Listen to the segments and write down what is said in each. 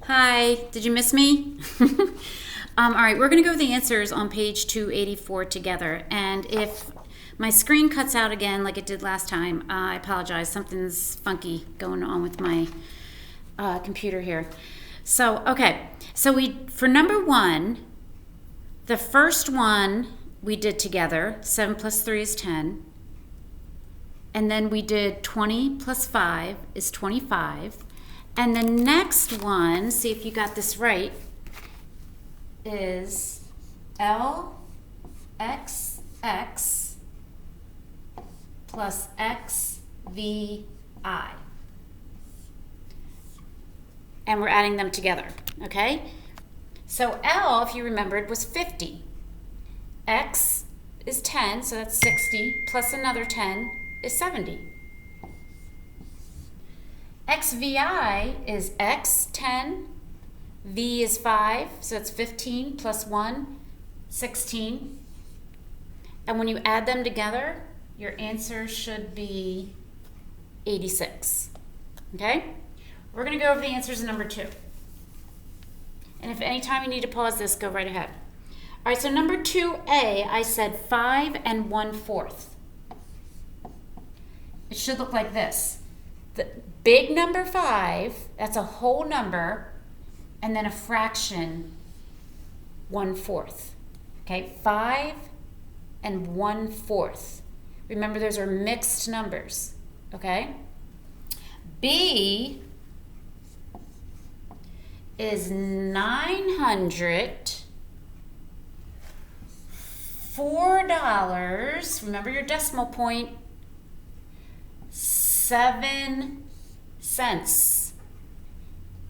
Hi, did you miss me? All right, we're going to go over the answers on page 284 together. And if my screen cuts out again like it did last time, I apologize. Something's funky going on with my computer here. Okay. For number one, the first one we did together, 7 plus 3 is 10. And then we did 20 plus 5 is 25. And the next one, see if you got this right, is LXX plus XVI. And we're adding them together, okay? So L, if you remembered, was 50. X is 10, so that's 60, plus another 10 is 70. XVI is X, 10, V is 5, so it's 15, plus 1, 16. And when you add them together, your answer should be 86. Okay? We're going to go over the answers in number 2. And if any time you need to pause this, go right ahead. All right, so number 2A, I said 5 and 1/4. It should look like this. The big number 5, that's a whole number, and then a fraction, 1/4. Okay, 5 and 1/4. Remember, those are mixed numbers, okay? B is 904. Remember your decimal point, 7 cents.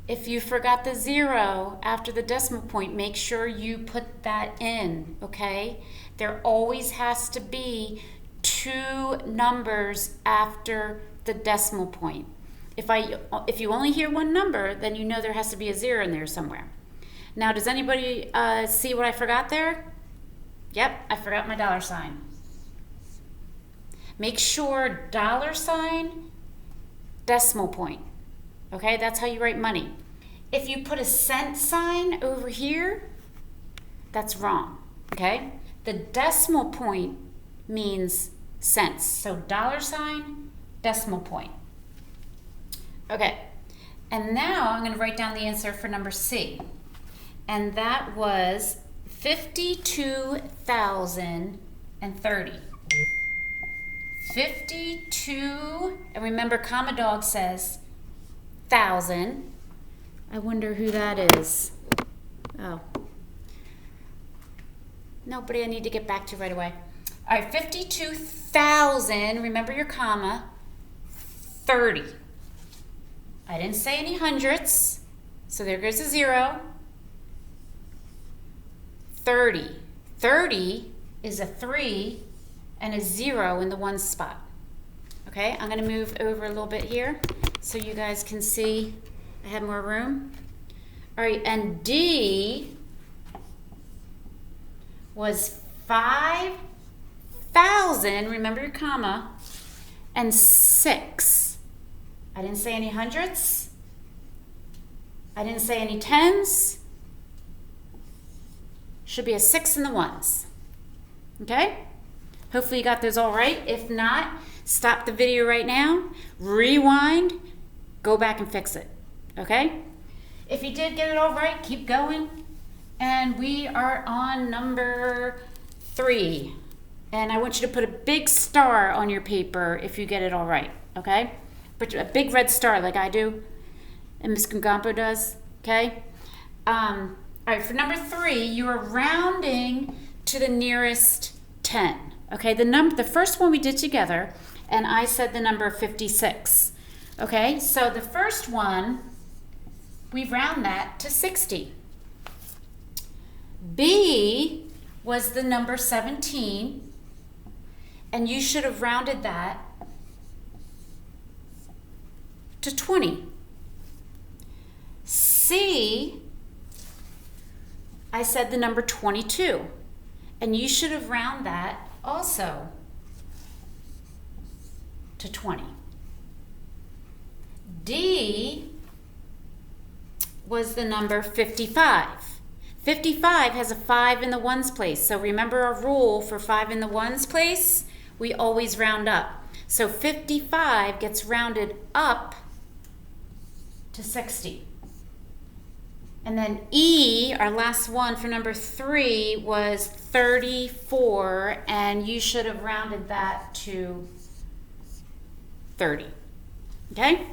If you forgot the 0 after the decimal point, make sure you put that in, okay? There always has to be 2 numbers after the decimal point. If you only hear one number, then you know there has to be a 0 in there somewhere. Now, does anybody see what I forgot there? Yep, I forgot my $sign. Make sure $sign, decimal point. Okay, that's how you write money. If you put a cent sign over here, that's wrong. Okay, the decimal point means cents. So $sign, decimal point. Okay, and now I'm going to write down the answer for number C. And that was 52,030. 52, and remember, Comma Dog says 1,000. I wonder who that is. Oh. Nobody I need to get back to right away. All right, 52,000, remember your comma, 30. I didn't say any hundreds, so there goes a 0. 30. 30 is a 3 and a 0 in the 1 spot. Okay, I'm going to move over a little bit here so you guys can see I have more room. All right, and D was 5,000, remember your comma, and 6. I didn't say any hundreds. I didn't say any tens. Should be a 6 in the 1s. Okay? Hopefully you got those all right. If not, stop the video right now, rewind, go back and fix it. Okay? If you did get it all right, keep going. And we are on number 3. And I want you to put a big star on your paper if you get it all right. Okay? Put a big red star like I do and Ms. Kungampo does. Okay? All right, for number 3, you are rounding to the nearest 10. Okay, the first one we did together, and I said the number 56. Okay, so the first one, we round that to 60. B was the number 17, and you should have rounded that to 20. C, I said the number 22, and you should have rounded that also to 20. D was the number 55. 55 has a 5 in the ones place. So remember our rule for 5 in the ones place? We always round up. So 55 gets rounded up to 60. And then E, our last one for number 3, was 34, and you should have rounded that to 30. Okay?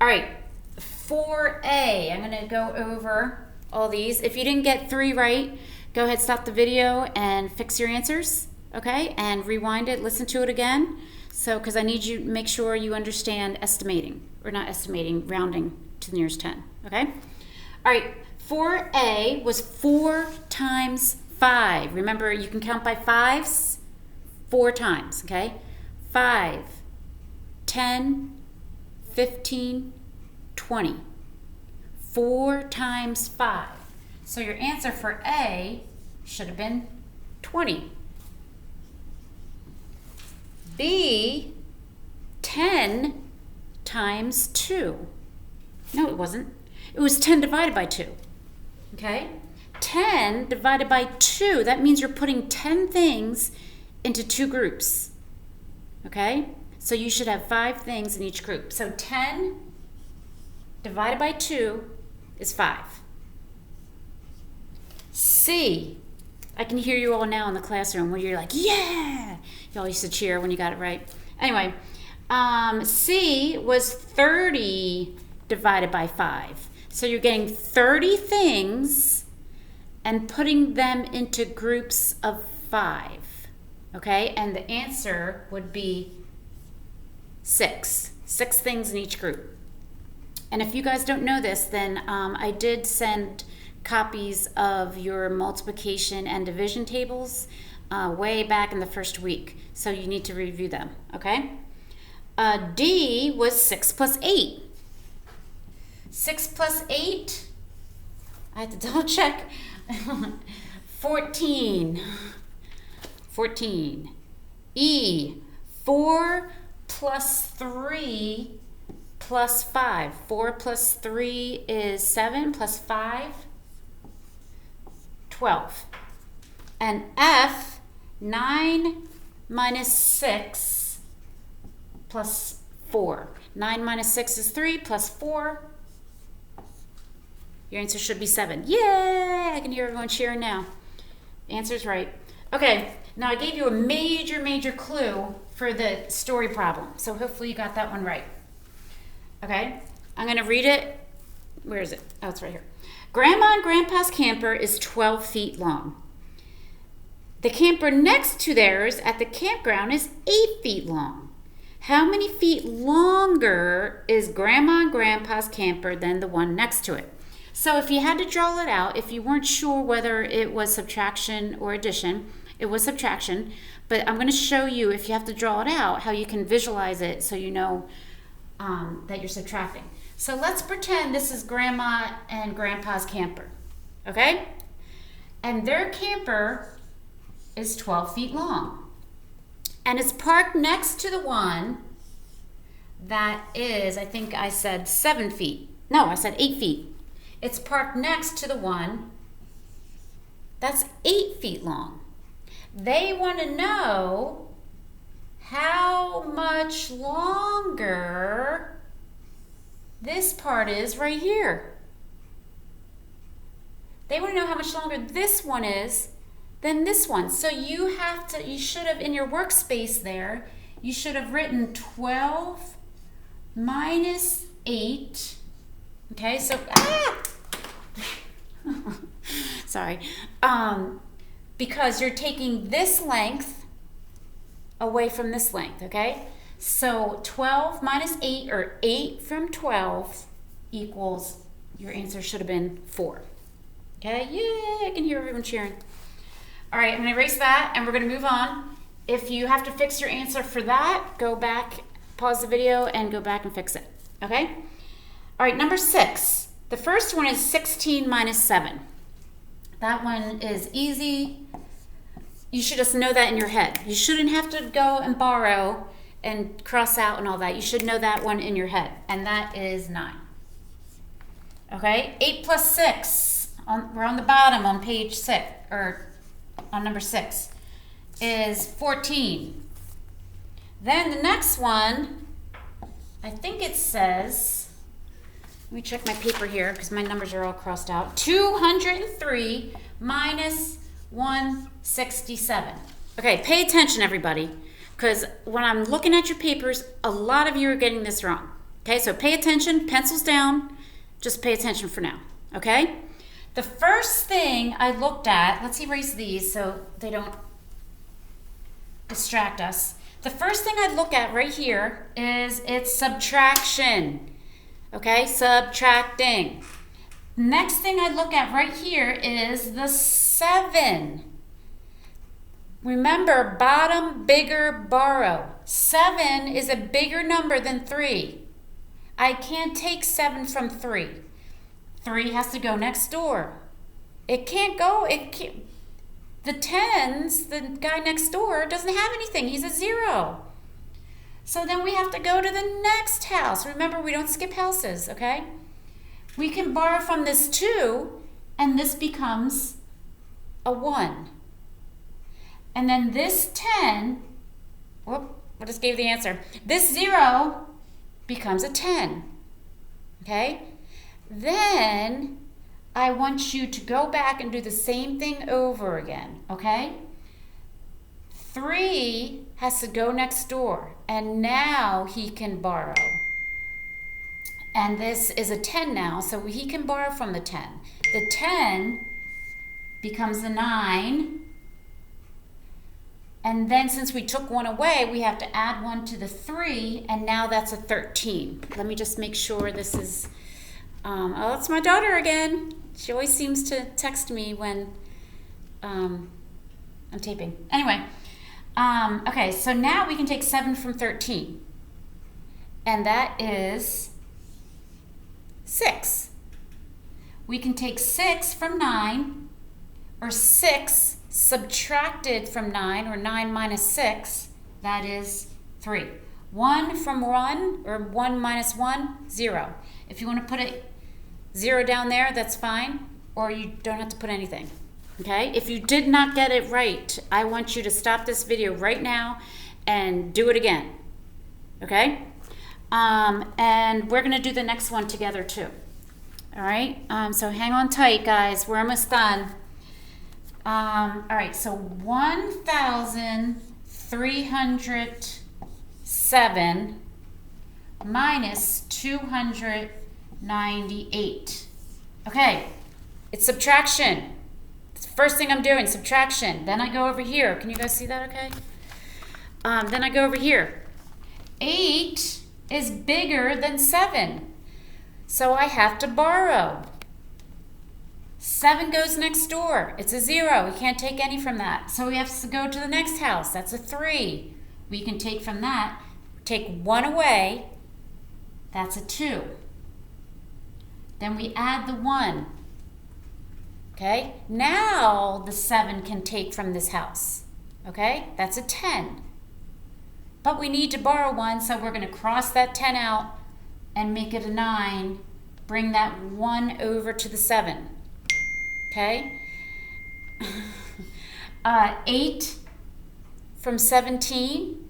All right, 4A, I'm going to go over all these. If you didn't get 3 right, go ahead, stop the video and fix your answers, okay? And rewind it, listen to it again. So, because I need you to make sure you understand estimating, or not estimating, rounding to the nearest 10, okay? All right, 4A was 4 times 5. Remember, you can count by 5s 4 times, okay? 5, 10, 15, 20. 4 times 5. So your answer for A should have been 20. B, 10 times 2. No, it wasn't. It was 10 divided by 2. Okay? 10 divided by 2, that means you're putting 10 things into 2 groups. Okay? So you should have 5 things in each group. So 10 divided by 2 is 5. C, I can hear you all now in the classroom where you're like, yeah! Y'all used to cheer when you got it right. Anyway, C was 30 divided by 5. So you're getting 30 things and putting them into groups of 5. Okay? And the answer would be 6. 6 things in each group. And if you guys don't know this, then I did send copies of your multiplication and division tables way back in the first week. So you need to review them, okay? D was 6 plus 8. 6 plus 8, I have to double check. 14. 14. E, 4 plus 3 plus 5. 4 plus 3 is 7 plus 5, 12. And F, 9 minus 6 plus 4. 9 minus 6 is 3 plus 4. Your answer should be 7. Yay! I can hear everyone cheering now. Answer's right. Okay, now I gave you a major clue for the story problem. So hopefully you got that one right. Okay, I'm going to read it. Where is it? Oh, it's right here. Grandma and Grandpa's camper is 12 feet long. The camper next to theirs at the campground is 8 feet long. How many feet longer is Grandma and Grandpa's camper than the one next to it? So if you had to draw it out, if you weren't sure whether it was subtraction or addition, it was subtraction. But I'm going to show you, if you have to draw it out, how you can visualize it so you know that you're subtracting. So let's pretend this is Grandma and Grandpa's camper, okay? And their camper is 12 feet long. And it's parked next to the one that is, I think I said 7 feet. No, I said 8 feet. It's parked next to the one that's 8 feet long. They want to know how much longer this part is right here. They want to know how much longer this one is than this one. So you should have in your workspace there, you should have written 12 minus 8. Okay, so, sorry. Because you're taking this length away from this length, okay? So 12 minus 8, or 8 from 12, equals, your answer should have been 4. Okay, yay, I can hear everyone cheering. All right, I'm gonna erase that and we're gonna move on. If you have to fix your answer for that, go back, pause the video and go back and fix it, okay? All right, number 6. The first one is 16 minus 7. That one is easy. You should just know that in your head. You shouldn't have to go and borrow and cross out and all that. You should know that one in your head, and that is 9. Okay, 8 plus 6, we're on the bottom on page 6, or on number 6, is 14. Then the next one, I think it says, let me check my paper here because my numbers are all crossed out. 203 minus 167. Okay, pay attention, everybody, because when I'm looking at your papers, a lot of you are getting this wrong. Okay, so pay attention, pencils down, just pay attention for now, okay? The first thing I looked at, let's erase these so they don't distract us. The first thing I look at right here is its subtraction, okay? Subtracting. Next thing I look at right here is the 7. Remember, bottom, bigger, borrow. 7 is a bigger number than 3. I can't take 7 from 3. 3 has to go next door. It can't go, the 10s, the guy next door doesn't have anything. He's a 0. So then we have to go to the next house. Remember, we don't skip houses, okay? We can borrow from this 2, and this becomes a 1. And then this 10, whoop, I just gave the answer. This 0 becomes a 10, okay? Then I want you to go back and do the same thing over again, okay? 3 has to go next door, and now he can borrow. And this is a 10 now, so he can borrow from the 10. The 10 becomes a 9. And then since we took 1 away, we have to add 1 to the 3, and now that's a 13. Let me just make sure this is, oh, it's my daughter again. She always seems to text me when I'm taping. Anyway, okay, so now we can take 7 from 13. And that is 6. We can take 6 from 9, or 6 subtracted from 9, or 9 minus 6, that is 3. 1 from 1, or 1 minus 1, 0. If you want to put a 0 down there, that's fine, or you don't have to put anything. Okay? If you did not get it right, I want you to stop this video right now and do it again. Okay? And we're going to do the next one together too. All right? So hang on tight, guys. We're almost done. All right, so 1,307 minus 298. Okay, it's subtraction. It's the first thing I'm doing, subtraction. Then I go over here. Can you guys see that okay? Then I go over here. 8 is bigger than 7, so I have to borrow. 7 goes next door. It's a 0. We can't take any from that. So we have to go to the next house. That's a 3. We can take from that. Take 1 away. That's a 2. Then we add the 1. Okay? Now the 7 can take from this house. Okay? That's a 10. But we need to borrow 1, so we're going to cross that 10 out and make it a 9. Bring that 1 over to the 7. Okay, 8 from 17,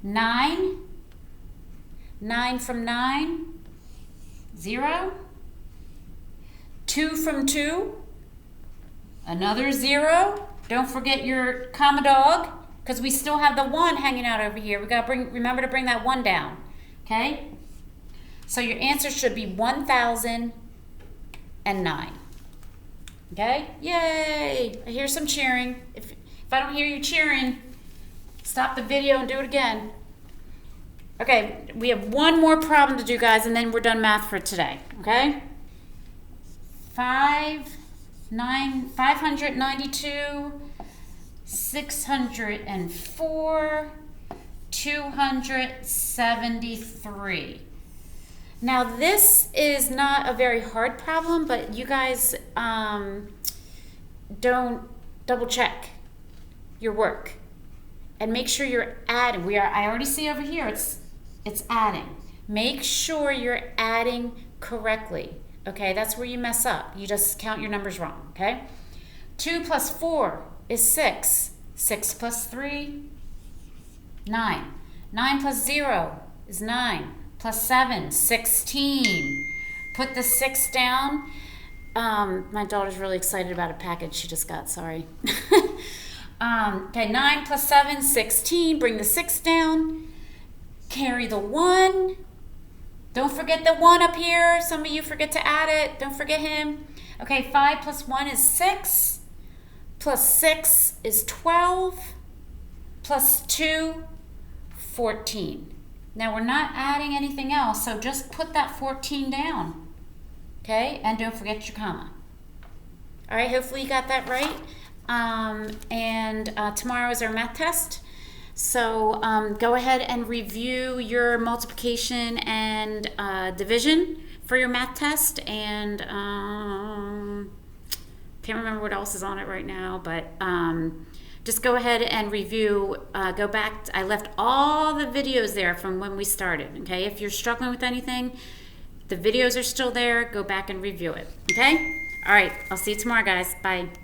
9 from 9, 0, 2 from 2, another 0. Don't forget your comma dog, because we still have the 1 hanging out over here. We got to remember to bring that 1 down. Okay, so your answer should be 1,009. Okay? Yay! I hear some cheering. If I don't hear you cheering, stop the video and do it again. Okay, we have one more problem to do, guys, and then we're done math for today. Okay? 592, 604, 273. Now, this is not a very hard problem, but you guys don't double check your work and make sure you're adding. I already see over here it's adding. make sure you're adding correctly. Okay, that's where you mess up. You just count your numbers wrong, okay? 2 plus 4 is 6. 6 plus 3, 9. 9 plus 0 is 9. Plus 7, 16. Put the 6 down. My daughter's really excited about a package she just got, sorry. Okay, 9 plus 7, 16. Bring the 6 down. Carry the 1. Don't forget the 1 up here. Some of you forget to add it. Don't forget him. Okay, 5 plus 1 is 6. Plus 6 is 12. Plus 2, 14. Now we're not adding anything else, so just put that 14 down. Okay, and don't forget your comma. All right, hopefully you got that right. Tomorrow is our math test. So go ahead and review your multiplication and division for your math test. And can't remember what else is on it right now, but just go ahead and review. Go back. I left all the videos there from when we started. Okay, if you're struggling with anything, the videos are still there. Go back and review it. Okay. All right. I'll see you tomorrow, guys. Bye.